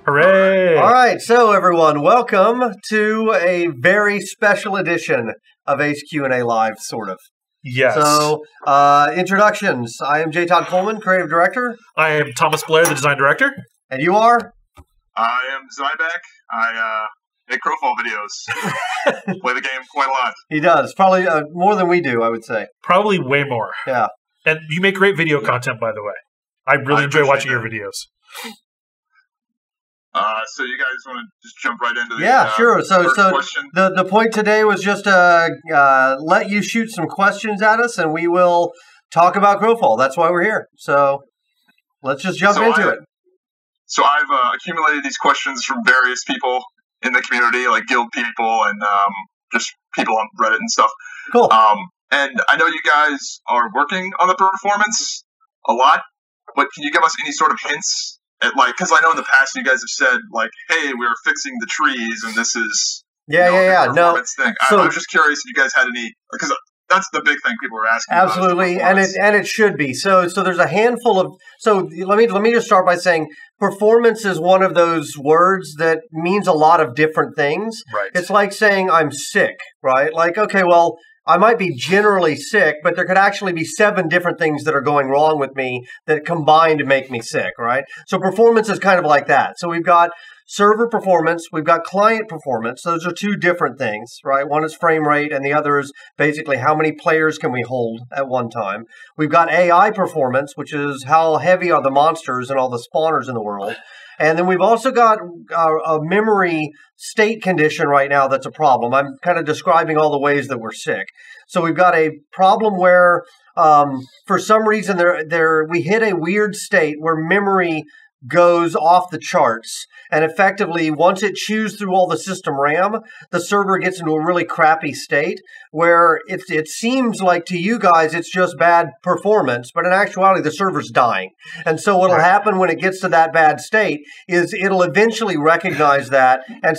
Hooray! All right, so everyone, welcome to a very special edition of Ace Q&A Live, sort of. Yes. So, introductions. I am J. Todd Coleman, Creative Director. I am Thomas Blair, the Design Director. And you are? I am Zybak. I make Crowfall videos. Play the game quite a lot. He does. Probably more than we do, I would say. Probably way more. Yeah. And you make great video content, by the way. I really enjoy watching your videos. So you guys want to just jump right into the sure. first question? The point today was just let you shoot some questions at us, and we will talk about Crowfall. That's why we're here. So let's just jump into it. So I've accumulated these questions from various people in the community, like guild people and just people on Reddit and stuff. Cool. And I know you guys are working on the performance a lot, but can you give us any sort of hints? Because I know in the past you guys have said, like, hey, we're fixing the trees, and this is performance thing. So, I was just curious if you guys had any, because that's the big thing people are asking. Absolutely, and it should be. So there's a handful of. So let me just start by saying performance is one of those words that means a lot of different things. Right. It's like saying I'm sick, right? Like, okay, well, I might be generally sick, but there could actually be 7 different things that are going wrong with me that combined make me sick, right? So performance is kind of like that. So we've got server performance, we've got client performance. Those are 2 different things, right? One is frame rate, and the other is basically how many players can we hold at one time. We've got AI performance, which is how heavy are the monsters and all the spawners in the world. And then we've also got a memory state condition right now that's a problem. I'm kind of describing all the ways that we're sick. So we've got a problem where, for some reason, we hit a weird state where memory goes off the charts. And effectively, once it chews through all the system RAM, the server gets into a really crappy state where it seems like to you guys it's just bad performance, but in actuality, the server's dying. And so what'll happen when it gets to that bad state is it'll eventually recognize that and